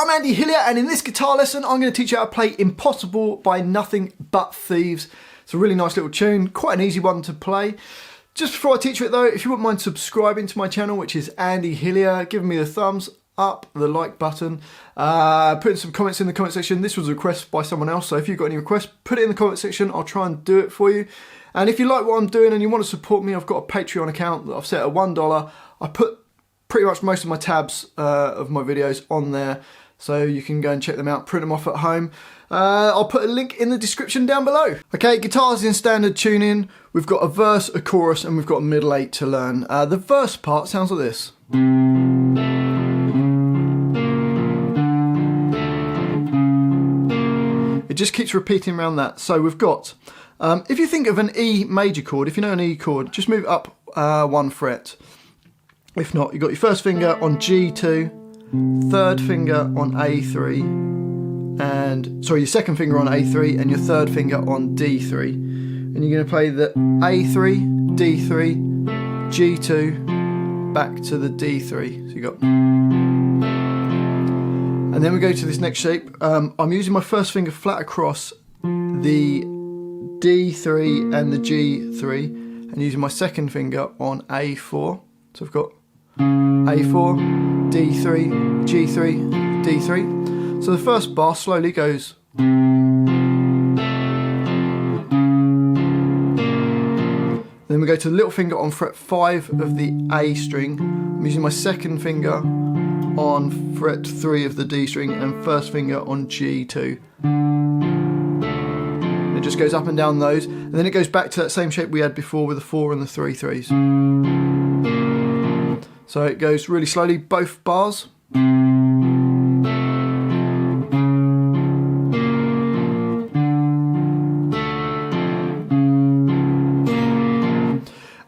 I'm Andy Hillier, and in this guitar lesson I'm going to teach you how to play Impossible by Nothing But Thieves. It's a really nice little tune, quite an easy one to play. Just before I teach you it though, if you wouldn't mind subscribing to my channel, which is Andy Hillier, giving me the thumbs up, the like button, putting some comments in the comment section. This was a request by someone else, so if you've got any requests, put it in the comment section. I'll try and do it for you. And if you like what I'm doing and you want to support me, I've got a Patreon account that I've set at $1. I put pretty much most of my tabs of my videos on there, so you can go and check them out, print them off at home. I'll put a link in the description down below. Okay, guitars in standard tuning. We've got a verse, a chorus, and we've got a middle eight to learn. The verse part sounds like this. It just keeps repeating around that. So we've got, if you think of an E major chord, if you know an E chord, just move it up 1 fret. If not, you've got your first finger on G2, third finger on A3, and sorry, your second finger on A3 and your third finger on D3. And you're going to play the A3, D3, G2, back to the D3. So you got, and then we go to this next shape. I'm using my first finger flat across the D3 and the G3, and using my second finger on A4. So I've got A4, D3, G3, D3. So the first bar slowly goes. Then we go to the little finger on fret 5 of the A string. I'm using my second finger on fret 3 of the D string and first finger on G2. And it just goes up and down those, and then it goes back to that same shape we had before with the 4 and the 3 3s. So it goes really slowly, both bars.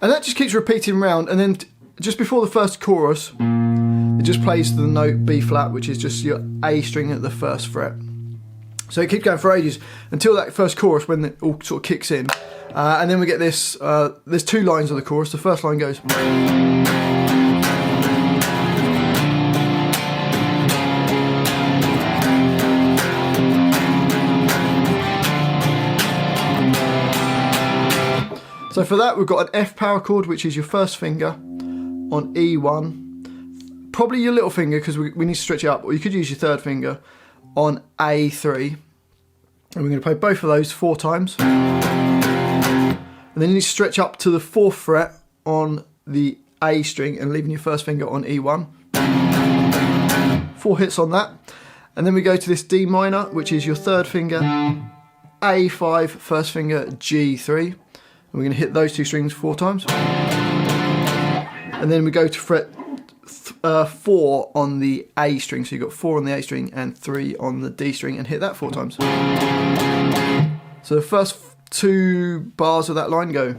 And that just keeps repeating round, and then just before the first chorus, it just plays the note B flat, which is just your A string at the first fret. So it keeps going for ages until that first chorus when it all sort of kicks in. And then we get this, there's 2 lines of the chorus. The first line goes. So for that we've got an F power chord, which is your first finger on E1, probably your little finger because we need to stretch it up, or you could use your third finger on A3, and we're going to play both of those 4 times, and then you need to stretch up to the 4th fret on the A string and leaving your first finger on E1. 4 hits on that, and then we go to this D minor, which is your third finger, A5, first finger, G3. And we're going to hit those 2 strings 4 times. And then we go to fret 4 on the A string. So you've got 4 on the A string and 3 on the D string, and hit that 4 times. So the first 2 bars of that line go.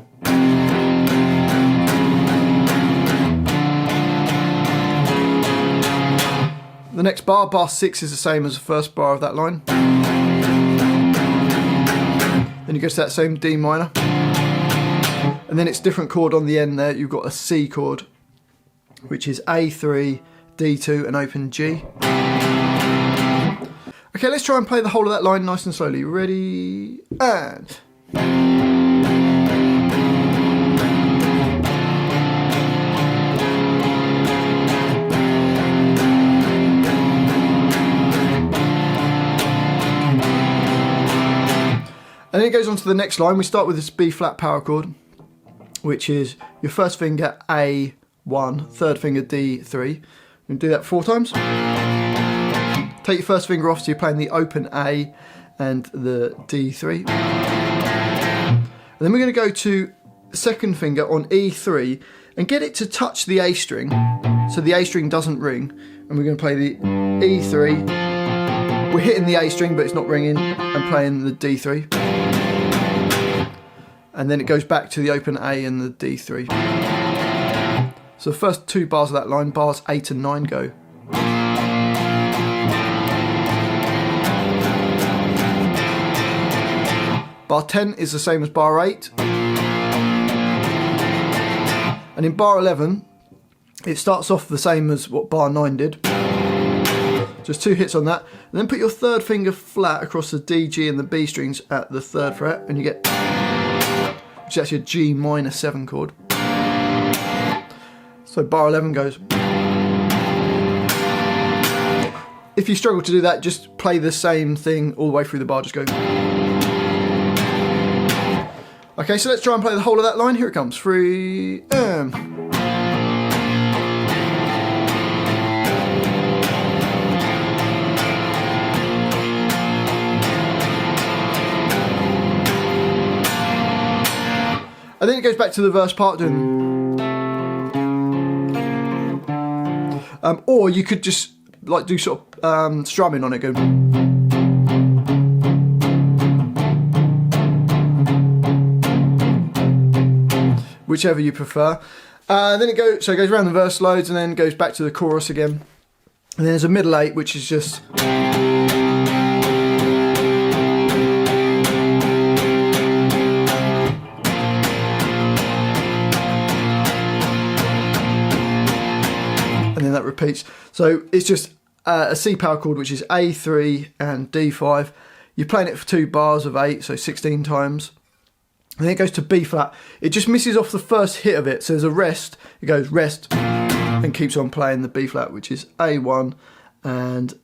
The next bar, bar 6, is the same as the first bar of that line. Then you go to that same D minor. And then it's a different chord on the end there. You've got a C chord, which is A3, D2, and open G. Okay, let's try and play the whole of that line nice and slowly. Ready, and... And then it goes on to the next line. We start with this B flat power chord, which is your first finger A1, third finger D3. And do that 4 times. Take your first finger off, so you're playing the open A and the D3. And then we're going to go to the second finger on E3 and get it to touch the A string, so the A string doesn't ring. And we're going to play the E3. We're hitting the A string, but it's not ringing, and playing the D3. And then it goes back to the open A and the D3. So the first 2 bars of that line, bars 8 and 9, go. Bar 10 is the same as bar 8. And in bar 11, it starts off the same as what bar 9 did. Just 2 hits on that. And then put your third finger flat across the D, G and the B strings at the 3rd fret, and you get, which is actually a G minor 7 chord. So bar 11 goes. If you struggle to do that, just play the same thing all the way through the bar, just go. Okay, so let's try and play the whole of that line. Here it comes. 3, And then it goes back to the verse part doing. Or you could just like do sort of strumming on it, go. Whichever you prefer. Then it goes around the verse loads and then goes back to the chorus again. And then there's a middle 8, which is just. And then that repeats. So it's just a C power chord, which is A3 and D5. You're playing it for 2 bars of 8, so 16 times. And then it goes to B flat. It just misses off the first hit of it. So there's a rest. It goes rest and keeps on playing the B flat, which is A1 and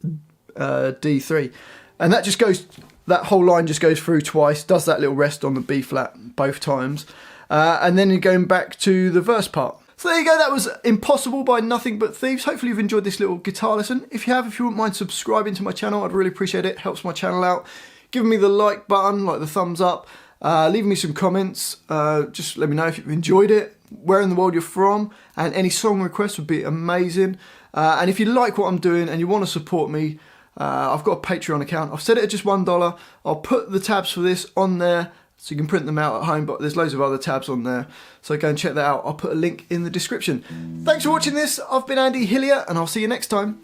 D3. And that just goes, that whole line just goes through twice, does that little rest on the B flat both times. And then you're going back to the verse part. So there you go, that was Impossible by Nothing But Thieves. Hopefully you've enjoyed this little guitar lesson. If you wouldn't mind subscribing to my channel, I'd really appreciate it. It helps my channel out. Giving me the like button, like the thumbs up. Leaving me some comments. Just let me know if you've enjoyed it, where in the world you're from, and any song requests would be amazing. And if you like what I'm doing and you want to support me, I've got a Patreon account. I've set it at just $1. I'll put the tabs for this on there, so you can print them out at home, but there's loads of other tabs on there. So go and check that out. I'll put a link in the description. Thanks for watching this. I've been Andy Hillier, and I'll see you next time.